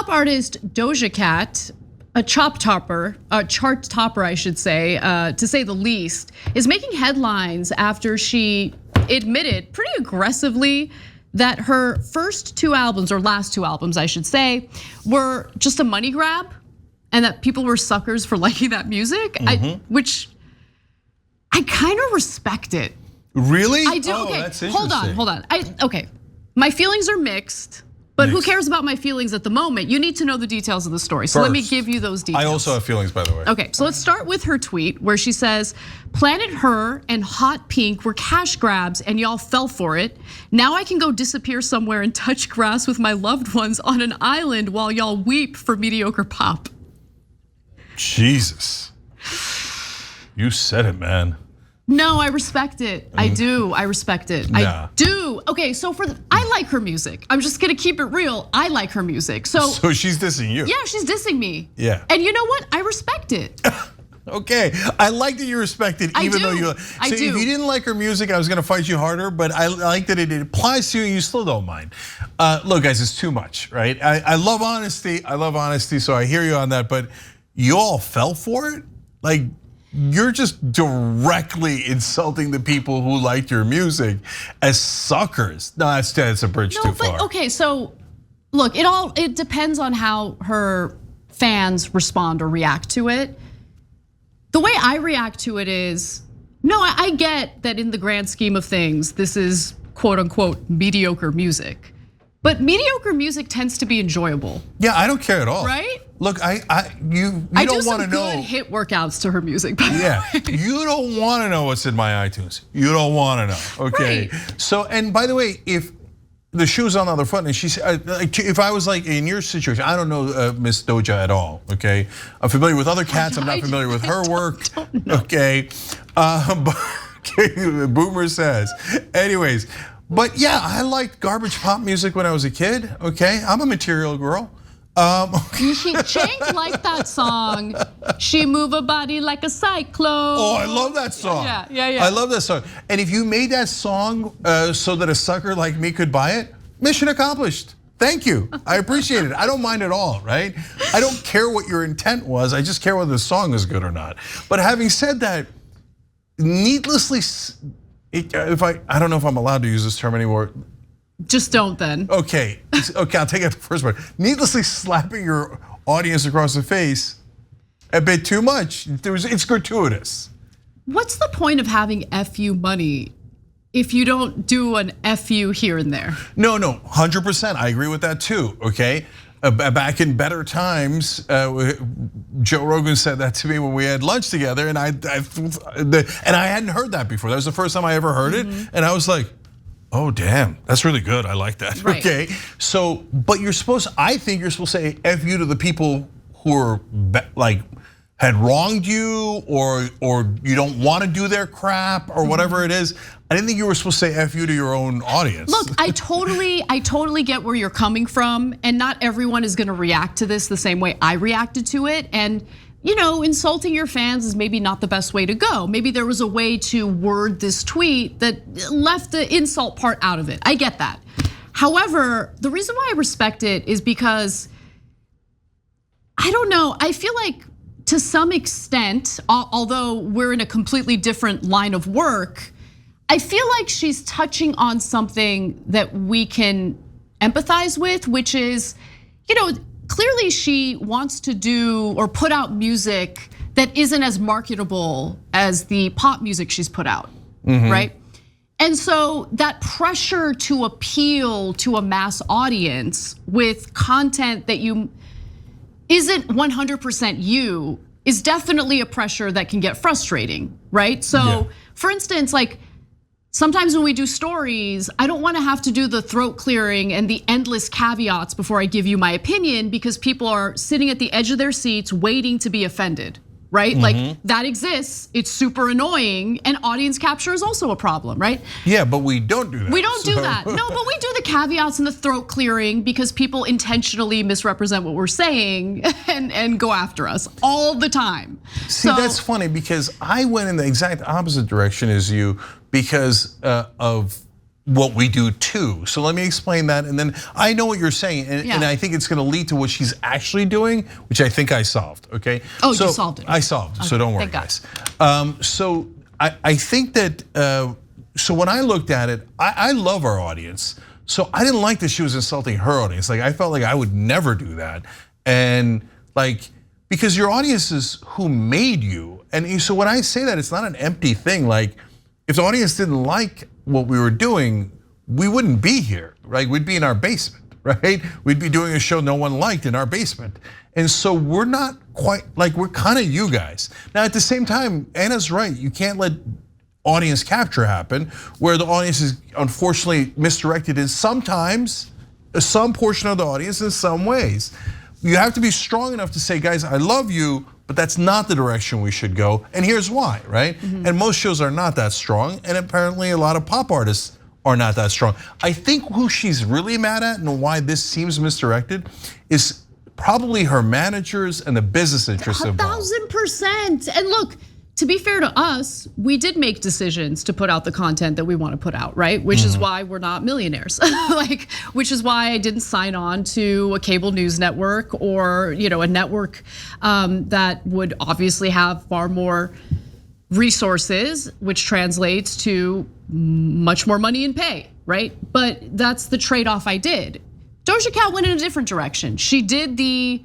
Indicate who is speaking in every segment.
Speaker 1: pop artist Doja Cat, a chart topper, I should say, to say the least, is making headlines after she admitted pretty aggressively that her first two albums, or last two albums, I should say, were just a money grab, and that people were suckers for liking that music, which I kind of respect it.
Speaker 2: Really?
Speaker 1: I do. Okay,
Speaker 2: that's interesting.
Speaker 1: hold on. Okay, my feelings are mixed. But who cares about my feelings at the moment? You need to know the details of the story. So let me give you those details.
Speaker 2: I also have feelings, by the way.
Speaker 1: Okay, so let's start with her tweet where she says, Planet Her and Hot Pink were cash grabs and y'all fell for it. Now I can go disappear somewhere and touch grass with my loved ones on an island while y'all weep for mediocre pop.
Speaker 2: Jesus. You said it, man.
Speaker 1: No, I respect it. I do. I respect it.
Speaker 2: Nah.
Speaker 1: I do. Okay, so I like her music. I'm just gonna keep it real. I like her music. So
Speaker 2: she's dissing you.
Speaker 1: Yeah, she's dissing me.
Speaker 2: Yeah.
Speaker 1: And you know what? I respect it.
Speaker 2: Okay, I like that you respect it, even though you. So if you didn't like her music, I was gonna fight you harder. But I like that it applies to you. You still don't mind. Look, guys, it's too much, right? I love honesty. I love honesty. So I hear you on that. But you all fell for it, like. You're just directly insulting the people who liked your music as suckers. No, that's a bridge too far.
Speaker 1: But okay, so look, it depends on how her fans respond or react to it. The way I react to it is, no, I get that in the grand scheme of things, this is quote unquote mediocre music. But mediocre music tends to be enjoyable.
Speaker 2: Yeah, I don't care at all.
Speaker 1: Right?
Speaker 2: Look, you don't want to know.
Speaker 1: I do some good hit workouts to her music. By
Speaker 2: Yeah,
Speaker 1: the way.
Speaker 2: You don't want to know what's in my iTunes. You don't want to know, okay?
Speaker 1: Right.
Speaker 2: So, and by the way, if the shoe's on the other foot, and she said, if I was like in your situation, I don't know Miss Doja at all, okay? I'm familiar with other cats. I'm not familiar with her work, okay? Boomer says. Anyways, but yeah, I liked garbage pop music when I was a kid, okay? I'm a material girl.
Speaker 1: Cenk liked that song. She move her body like a cyclone.
Speaker 2: Oh, I love that song.
Speaker 1: Yeah.
Speaker 2: I love that song. And if you made that song so that a sucker like me could buy it, mission accomplished. Thank you. I appreciate it. I don't mind at all, right? I don't care what your intent was. I just care whether the song is good or not. But having said that, needlessly, I don't know if I'm allowed to use this term anymore.
Speaker 1: Just don't then.
Speaker 2: Okay, I'll take it the first part. Needlessly slapping your audience across the face a bit too much. It's gratuitous.
Speaker 1: What's the point of having FU money if you don't do an FU here and there?
Speaker 2: No, 100%. I agree with that too, okay? Back in better times, Joe Rogan said that to me when we had lunch together, and I hadn't heard that before. That was the first time I ever heard it, and I was like, oh damn, that's really good. I like that.
Speaker 1: Right.
Speaker 2: Okay, so but I think you're supposed to say "f you" to the people who are like had wronged you, or you don't want to do their crap, or whatever it is. I didn't think you were supposed to say "f you" to your own audience.
Speaker 1: Look, I totally get where you're coming from, and not everyone is going to react to this the same way I reacted to it. And insulting your fans is maybe not the best way to go. Maybe there was a way to word this tweet that left the insult part out of it. I get that. However, the reason why I respect it is because, I don't know, I feel like to some extent, although we're in a completely different line of work, I feel like she's touching on something that we can empathize with, which is, clearly she wants to do or put out music that isn't as marketable as the pop music she's put out, right? And so that pressure to appeal to a mass audience with content that isn't 100% you is definitely a pressure that can get frustrating, right? So for instance, like, sometimes when we do stories, I don't want to have to do the throat clearing and the endless caveats before I give you my opinion, because people are sitting at the edge of their seats waiting to be offended, right? Like, that exists, it's super annoying, and audience capture is also a problem, right?
Speaker 2: Yeah, but we don't do that.
Speaker 1: We don't do that. No, but we do the caveats and the throat clearing because people intentionally misrepresent what we're saying and go after us all the time.
Speaker 2: See, that's funny because I went in the exact opposite direction as you, because of what we do too. So let me explain that, and then I know what you're saying, and I think it's going to lead to what she's actually doing, which I think I solved. Okay.
Speaker 1: Oh, you solved it.
Speaker 2: I solved. Okay. So don't worry, guys. So I think that. So when I looked at it, I love our audience. So I didn't like that she was insulting her audience. Like I felt like I would never do that, and like because your audience is who made you, and so when I say that, it's not an empty thing. Like if the audience didn't like what we were doing, we wouldn't be here, right? We'd be in our basement, right? We'd be doing a show no one liked in our basement. And so we're not quite, like we're kind of you guys. Now at the same time, Anna's right, you can't let audience capture happen where the audience is unfortunately misdirected in sometimes, some portion of the audience in some ways. You have to be strong enough to say, guys, I love you, but that's not the direction we should go, and here's why, right? And most shows are not that strong, and apparently a lot of pop artists are not that strong. I think who she's really mad at and why this seems misdirected is probably her managers and the business interests involved.
Speaker 1: 1000%, and look, to be fair to us, we did make decisions to put out the content that we want to put out, right? Which is why we're not millionaires. Like, which is why I didn't sign on to a cable news network or a network that would obviously have far more resources, which translates to much more money in pay, right? But that's the trade-off I did. Doja Cat went in a different direction. She did the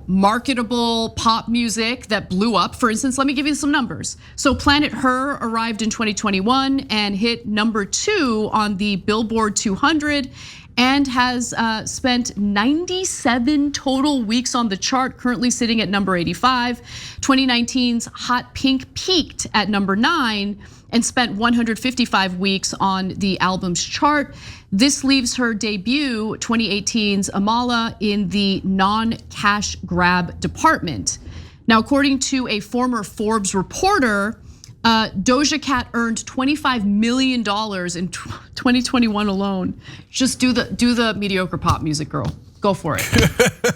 Speaker 1: marketable pop music that blew up. For instance, let me give you some numbers. So Planet Her arrived in 2021 and hit '2 on the Billboard 200 and has spent 97 total weeks on the chart, currently sitting at number 85. 2019's Hot Pink peaked at number 9 and spent 155 weeks on the album's chart. This leaves her debut, 2018's Amala, in the non-cash grab department. Now, according to a former Forbes reporter, Doja Cat earned $25 million in 2021 alone. Just do the mediocre pop music, girl. Go for it.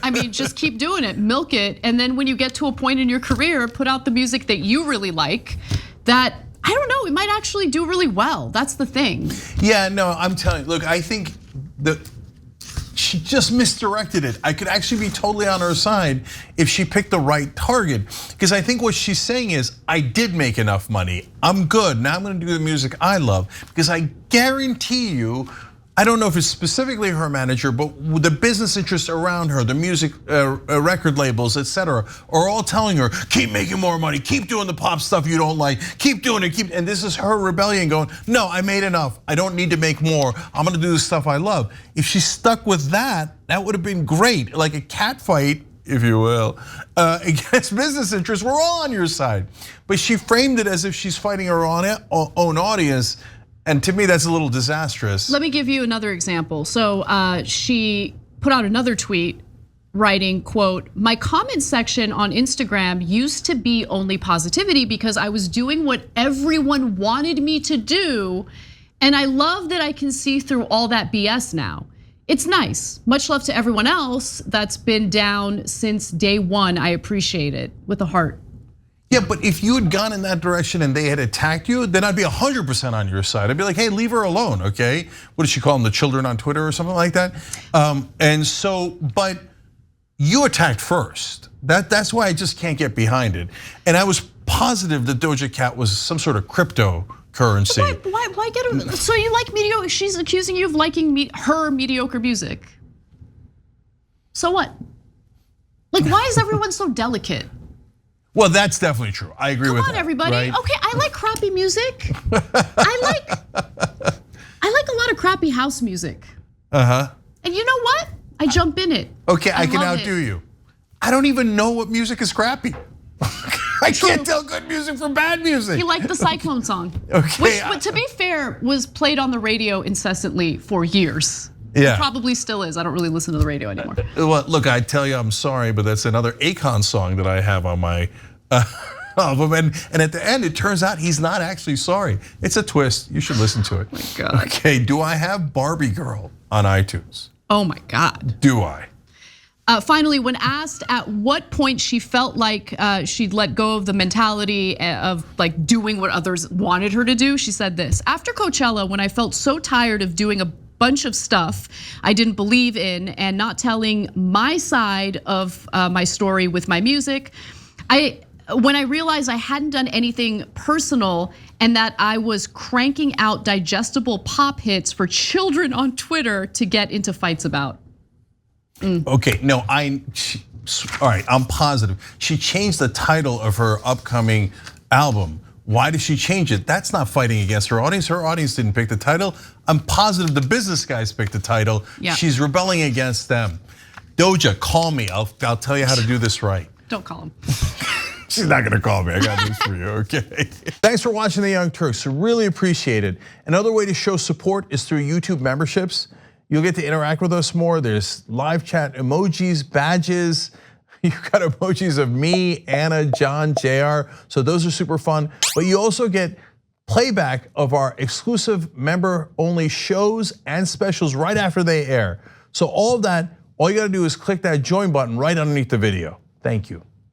Speaker 1: I mean, just keep doing it, milk it, and then when you get to a point in your career, put out the music that you really like. That, I don't know, it might actually do really well. That's the thing.
Speaker 2: Yeah, no, I'm telling you, look, I think that she just misdirected it. I could actually be totally on her side if she picked the right target. Because I think what she's saying is, I did make enough money, I'm good, now I'm gonna do the music I love. Because I guarantee you, I don't know if it's specifically her manager, but the business interests around her, the music record labels, etc., are all telling her, keep making more money, keep doing the pop stuff you don't like, keep doing it, and this is her rebellion going, no, I made enough, I don't need to make more, I'm gonna do the stuff I love. If she stuck with that, that would have been great, like a cat fight, if you will, against business interests. We're all on your side. But she framed it as if she's fighting her own audience. And to me, that's a little disastrous.
Speaker 1: Let me give you another example. So she put out another tweet writing, quote, "My comment section on Instagram used to be only positivity because I was doing what everyone wanted me to do. And I love that I can see through all that BS now. It's nice. Much love to everyone else that's been down since day one. I appreciate it," with a heart.
Speaker 2: Yeah, but if you had gone in that direction and they had attacked you, then I'd be 100% on your side. I'd be like, hey, leave her alone, okay? What does she call them, the children on Twitter or something like that? And so, but you attacked first. That's why I just can't get behind it. And I was positive that Doja Cat was some sort of cryptocurrency.
Speaker 1: Why get her? So you like mediocre? She's accusing you of liking her mediocre music. So what? Like, why is everyone so delicate?
Speaker 2: Well, that's definitely true. I agree with that.
Speaker 1: Come on, everybody.
Speaker 2: Right?
Speaker 1: Okay, I like crappy music. I like a lot of crappy house music. And you know what? I jump in it.
Speaker 2: Okay, I can outdo you. I don't even know what music is crappy. I can't tell good music from bad music.
Speaker 1: You like the Cyclone song.
Speaker 2: Okay.
Speaker 1: Which, to be fair, was played on the radio incessantly for years.
Speaker 2: Yeah.
Speaker 1: It probably still is. I don't really listen to the radio anymore.
Speaker 2: Well, look, I tell you, I'm sorry, but that's another Akon song that I have on my album. And at the end, it turns out he's not actually sorry. It's a twist. You should listen to it.
Speaker 1: Oh my God.
Speaker 2: Okay, do I have Barbie Girl on iTunes?
Speaker 1: Oh my God.
Speaker 2: Do I?
Speaker 1: Finally, when asked at what point she felt like she'd let go of the mentality of like doing what others wanted her to do, she said this: "After Coachella, when I felt so tired of doing a bunch of stuff I didn't believe in and not telling my side of my story with my music, when I realized I hadn't done anything personal and that I was cranking out digestible pop hits for children on Twitter to get into fights about."
Speaker 2: Okay, no, all right, I'm positive. She changed the title of her upcoming album. Why did she change it? That's not fighting against her audience. Her audience didn't pick the title. I'm positive the business guys picked the title.
Speaker 1: Yeah.
Speaker 2: She's rebelling against them. Doja, call me. I'll tell you how to do this right.
Speaker 1: Don't call him.
Speaker 2: She's not gonna call me. I got news for you, okay? Thanks for watching The Young Turks. Really appreciate it. Another way to show support is through YouTube memberships. You'll get to interact with us more. There's live chat emojis, badges. You've got emojis of me, Anna, John, JR. So those are super fun. But you also get playback of our exclusive member-only shows and specials right after they air. So all of that, all you gotta do is click that join button right underneath the video. Thank you.